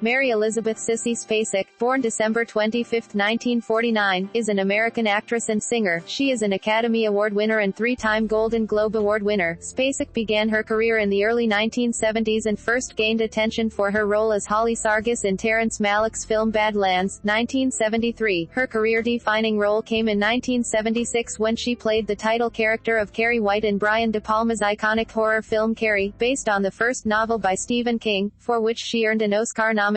Mary Elizabeth Sissy Spacek, born December 25, 1949, is an American actress and singer. She is an Academy Award winner and three-time Golden Globe Award winner. Spacek began her career in the early 1970s and first gained attention for her role as Holly Sargis in Terrence Malick's film Badlands, 1973. Her career-defining role came in 1976 when she played the title character of Carrie White in Brian De Palma's iconic horror film Carrie, based on the first novel by Stephen King, for which she earned an Oscar nomination.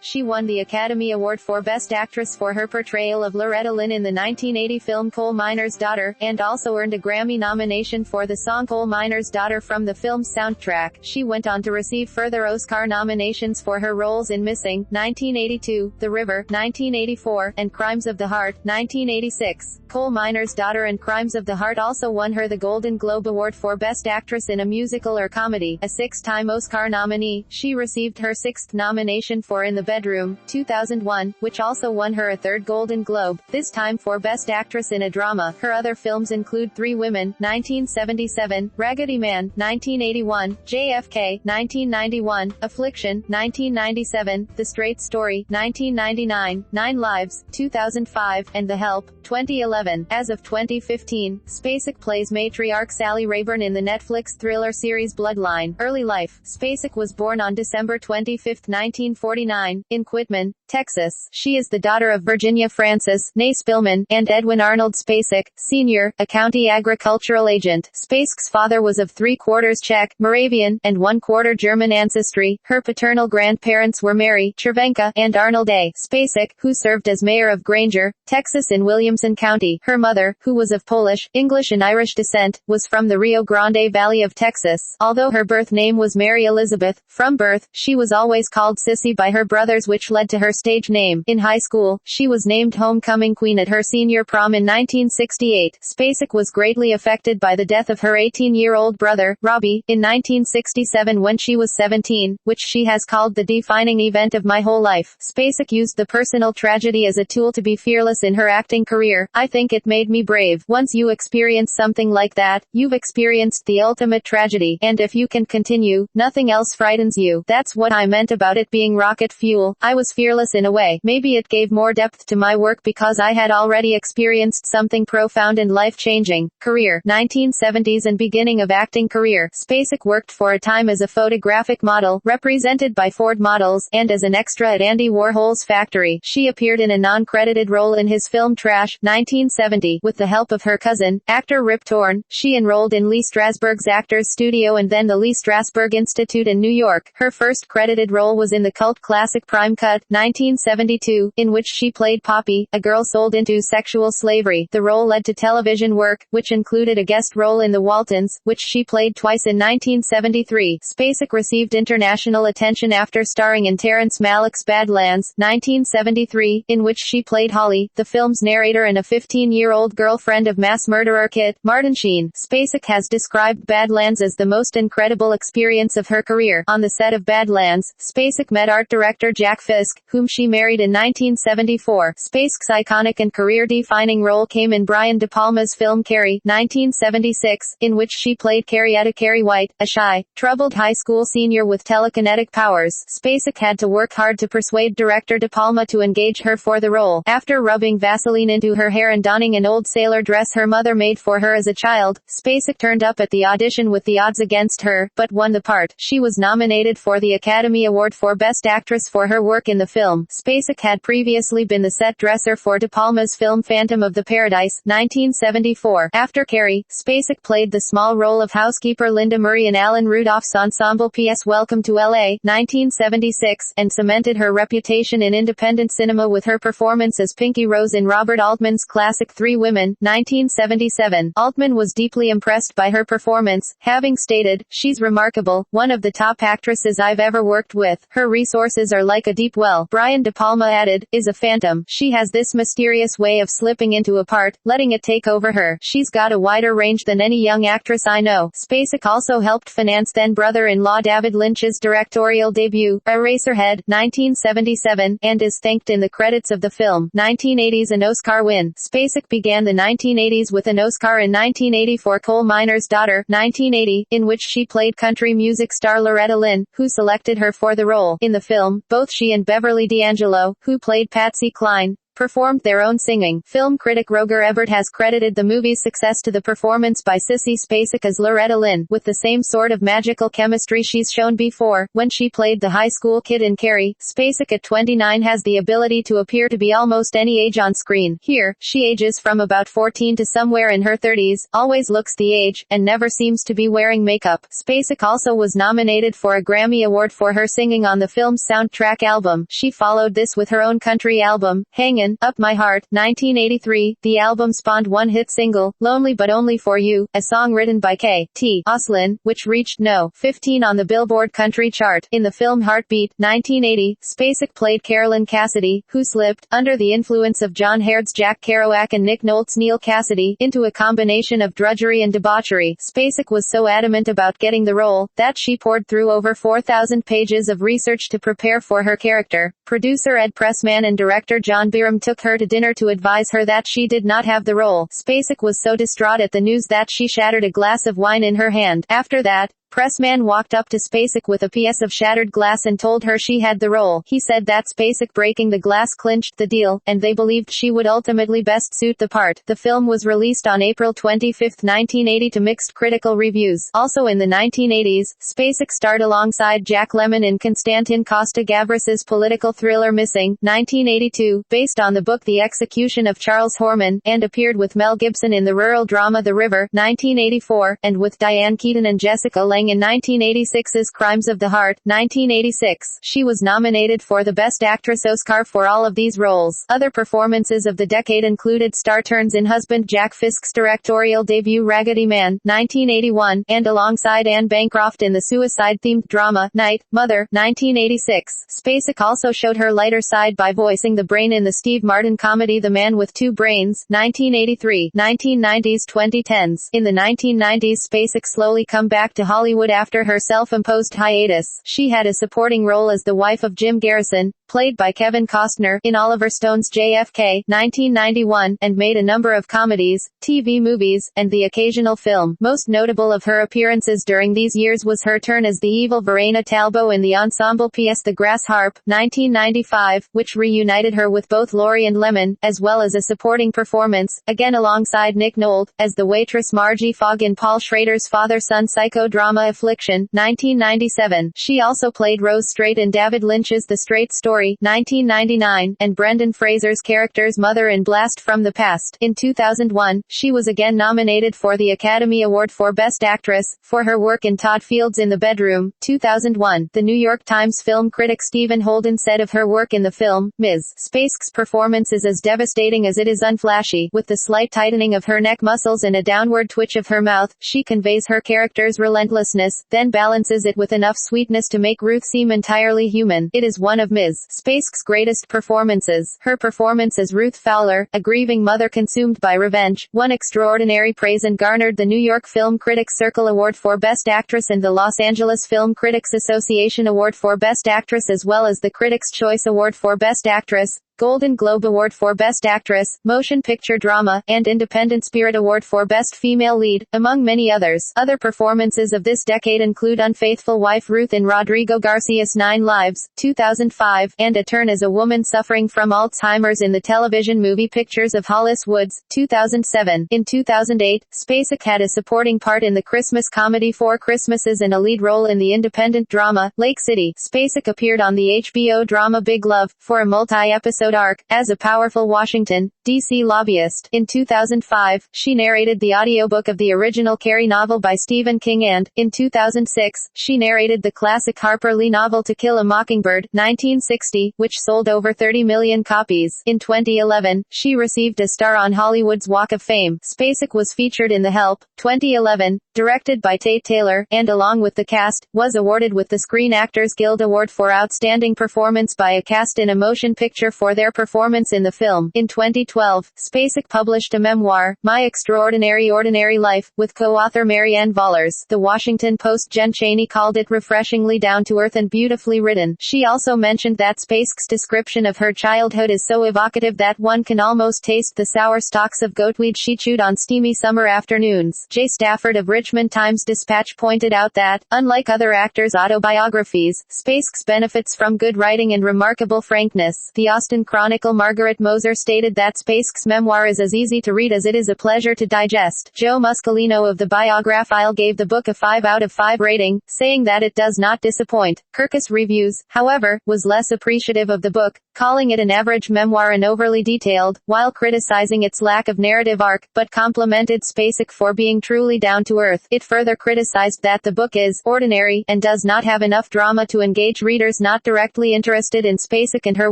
She won the Academy Award for Best Actress for her portrayal of Loretta Lynn in the 1980 film Coal Miner's Daughter, and also earned a Grammy nomination for the song Coal Miner's Daughter from the film's soundtrack. She went on to receive further Oscar nominations for her roles in Missing, 1982, The River, 1984, and Crimes of the Heart, 1986. Coal Miner's Daughter and Crimes of the Heart also won her the Golden Globe Award for Best Actress in a Musical or Comedy. A six-time Oscar nominee, she received her sixth nomination for In the Bedroom, 2001, which also won her a third Golden Globe, this time for Best Actress in a Drama. Her other films include Three Women, 1977, Raggedy Man, 1981, JFK, 1991, Affliction, 1997, The Straight Story, 1999, Nine Lives, 2005, and The Help, 2011. As of 2015, Spacek plays matriarch Sally Rayburn in the Netflix thriller series Bloodline. Early life. Spacek was born on December 25, 1949, in Quitman, Texas. She is the daughter of Virginia Frances, née Spillman, and Edwin Arnold Spacek, Sr., a county agricultural agent. Spacek's father was of 3/4 Czech, Moravian, and 1/4 German ancestry. Her paternal grandparents were Mary Chervenka and Arnold A. Spacek, who served as mayor of Granger, Texas in Williamson County. Her mother, who was of Polish, English and Irish descent, was from the Rio Grande Valley of Texas. Although her birth name was Mary Elizabeth, from birth, she was always called Sissy by her brothers, which led to her stage name. In high school, she was named Homecoming Queen at her senior prom in 1968. Spacek was greatly affected by the death of her 18-year-old brother, Robbie, in 1967 when she was 17, which she has called the defining event of my whole life. Spacek used the personal tragedy as a tool to be fearless in her acting career. I think it made me brave. Once you experience something like that, you've experienced the ultimate tragedy, and if you can continue, nothing else frightens you. That's what I meant about it being rocket fuel. I was fearless in a way. Maybe it gave more depth to my work because I had already experienced something profound and life-changing. Career. 1970s and beginning of acting career. Spacek worked for a time as a photographic model, represented by Ford Models, and as an extra at Andy Warhol's factory. She appeared in a non-credited role in his film Trash, 1970. With the help of her cousin, actor Rip Torn, she enrolled in Lee Strasberg's Actors Studio and then the Lee Strasberg Institute in New York. Her first credited role was in the cult classic Prime Cut, 1972, in which she played Poppy, a girl sold into sexual slavery. The role led to television work, which included a guest role in The Waltons, which she played twice in 1973. Spacek received international attention after starring in Terrence Malick's Badlands, 1973, in which she played Holly, the film's narrator and a 15-year-old girlfriend of mass murderer Kit Martin Sheen. Spacek has described Badlands as the most incredible experience of her career. On the set of Badlands, Spacek met art director Jack Fisk, whom she married in 1974. Spacek's iconic and career-defining role came in Brian De Palma's film Carrie, 1976, in which she played Carrietta Carrie White, a shy, troubled high school senior with telekinetic powers. Spacek had to work hard to persuade director De Palma to engage her for the role. After rubbing Vaseline into her hair and donning an old sailor dress her mother made for her as a child, Spacek turned up at the audition with the odds against her, but won the part. She was nominated for the Academy Award for Best Actress for her work in the film. Spacek had previously been the set dresser for De Palma's film Phantom of the Paradise, 1974. After Carrie, Spacek played the small role of housekeeper Linda Murray in Alan Rudolph's ensemble P.S. Welcome to L.A., 1976, and cemented her reputation in independent cinema with her performance as Pinky Rose in Robert Altman's classic Three Women, 1977. Altman was deeply impressed by her performance, having stated, "She's remarkable, one of the top actresses I've ever worked with. Her resources are like a deep well." Brian De Palma added, "Is a phantom. She has this mysterious way of slipping into a part, letting it take over her. She's got a wider range than any young actress I know." Spacek also helped finance then brother-in-law David Lynch's directorial debut, Eraserhead, 1977, and is thanked in the credits of the film. 1980s an Oscar win. Spacek began the 1980s with an Oscar in 1980 for Coal Miner's Daughter, 1980, in which she played country music star Loretta Lynn, who selected her for the role. In the the film. Both she and Beverly D'Angelo, who played Patsy Cline, performed their own singing. Film critic Roger Ebert has credited the movie's success to the performance by Sissy Spacek as Loretta Lynn, with the same sort of magical chemistry she's shown before, when she played the high school kid in Carrie. Spacek at 29 has the ability to appear to be almost any age on screen. Here, she ages from about 14 to somewhere in her 30s, always looks the age, and never seems to be wearing makeup. Spacek also was nominated for a Grammy Award for her singing on the film's soundtrack album. She followed this with her own country album, Hangin' Up My Heart, 1983. The album spawned one hit single, Lonely But Only For You, a song written by K.T. Oslin, which reached No. 15 on the Billboard country chart. In the film Heartbeat, 1980, Spacek played Carolyn Cassidy, who slipped, under the influence of John Haird's Jack Kerouac and Nick Nolte's Neil Cassidy, into a combination of drudgery and debauchery. Spacek was so adamant about getting the role, that she poured through over 4,000 pages of research to prepare for her character. Producer Ed Pressman and director John Byram took her to dinner to advise her that she did not have the role. Spacek was so distraught at the news that she shattered a glass of wine in her hand. After that, Pressman walked up to Spacek with a piece of shattered glass and told her she had the role. He said that Spacek breaking the glass clinched the deal, and they believed she would ultimately best suit the part. The film was released on April 25, 1980 to mixed critical reviews. Also in the 1980s, Spacek starred alongside Jack Lemmon in Konstantin Costa-Gavras's political thriller Missing, 1982, based on the book The Execution of Charles Horman, and appeared with Mel Gibson in the rural drama The River, 1984, and with Diane Keaton and Jessica Lange in 1986's Crimes of the Heart, 1986. She was nominated for the Best Actress Oscar for all of these roles. Other performances of the decade included star turns in Husband Jack Fisk's directorial debut Raggedy Man, 1981, and alongside Anne Bancroft in the suicide-themed drama, Night, Mother, 1986. Spacek also showed her lighter side by voicing the brain in the Steve Martin comedy The Man with Two Brains, 1983, 1990s 2010s. In the 1990s Spacek slowly come back to Hollywood after her self-imposed hiatus. She had a supporting role as the wife of Jim Garrison, played by Kevin Costner, in Oliver Stone's JFK, 1991, and made a number of comedies, TV movies, and the occasional film. Most notable of her appearances during these years was her turn as the evil Verena Talbot in the ensemble piece The Grass Harp, 1995, which reunited her with both Laurie and Lemon, as well as a supporting performance, again alongside Nick Nolte, as the waitress Margie Fogg in Paul Schrader's father-son psychodrama Affliction, 1997. She also played Rose Straight in David Lynch's The Straight Story, 1999, and Brendan Fraser's character's mother in Blast from the Past. In 2001, she was again nominated for the Academy Award for Best Actress, for her work in Todd Field's In the Bedroom, 2001. The New York Times film critic Stephen Holden said of her work in the film, Ms. Spacek's performance is as devastating as it is unflashy. With the slight tightening of her neck muscles and a downward twitch of her mouth, she conveys her character's relentlessness, then balances it with enough sweetness to make Ruth seem entirely human. It is one of Ms. Spacek's greatest performances. Her performance as Ruth Fowler, a grieving mother consumed by revenge, won extraordinary praise and garnered the New York Film Critics Circle Award for Best Actress and the Los Angeles Film Critics Association Award for Best Actress, as well as the Critics' Choice Award for Best Actress, Golden Globe Award for Best Actress, Motion Picture Drama, and Independent Spirit Award for Best Female Lead, among many others. Other performances of this decade include Unfaithful Wife Ruth in Rodrigo Garcia's 9 Lives, 2005, and a turn as a woman suffering from Alzheimer's in the television movie Pictures of Hollis Woods, 2007. In 2008, Spacek had a supporting part in the Christmas comedy Four Christmases and a lead role in the independent drama, Lake City. Spacek appeared on the HBO drama Big Love, for a multi-episode arc, as a powerful Washington, D.C. lobbyist. In 2005, she narrated the audiobook of the original Carrie novel by Stephen King and, in 2006, she narrated the classic Harper Lee novel To Kill a Mockingbird, 1960, which sold over 30 million copies. In 2011, she received a star on Hollywood's Walk of Fame. Spacek was featured in The Help, 2011, directed by Tate Taylor, and along with the cast, was awarded with the Screen Actors Guild Award for Outstanding Performance by a Cast in a Motion Picture for their performance in the film. In 2012, Spacek published a memoir, My Extraordinary Ordinary Life, with co-author Marianne Vollers. The Washington Post Jen Chaney called it refreshingly down-to-earth and beautifully written. She also mentioned that Spacek's description of her childhood is so evocative that one can almost taste the sour stalks of goatweed she chewed on steamy summer afternoons. Jay Stafford of Rich Richmond Times-Dispatch pointed out that, unlike other actors' autobiographies, Spacek's benefits from good writing and remarkable frankness. The Austin Chronicle Margaret Moser stated that Spacek's memoir is as easy to read as it is a pleasure to digest. Joe Muscolino of the Biographile gave the book a 5 out of 5 rating, saying that it does not disappoint. Kirkus Reviews, however, was less appreciative of the book, calling it an average memoir and overly detailed, while criticizing its lack of narrative arc, but complimented Spacek for being truly down-to-earth. It further criticized that the book is ordinary, and does not have enough drama to engage readers not directly interested in Spacek and her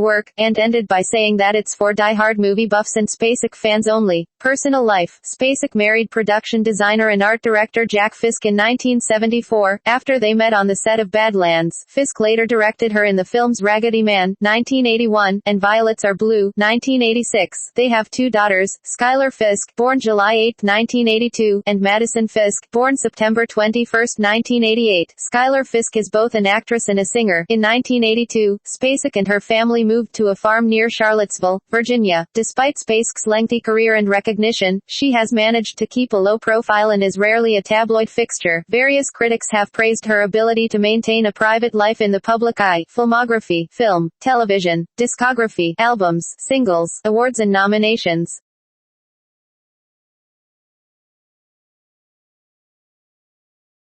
work, and ended by saying that it's for die-hard movie buffs and Spacek fans only. Personal life. Spacek married production designer and art director Jack Fisk in 1974, after they met on the set of Badlands. Fisk later directed her in the films Raggedy Man, 1981, and Violets Are Blue, 1986. They have 2 daughters, Skylar Fisk, born July 8, 1982, and Madison Fisk, born September 21, 1988. Skylar Fisk is both an actress and a singer. In 1982, Spacek and her family moved to a farm near Charlottesville, Virginia. Despite Spacek's lengthy career and recognition, she has managed to keep a low profile and is rarely a tabloid fixture. Various critics have praised her ability to maintain a private life in the public eye. Filmography, film, television, discography, albums, singles, awards and nominations.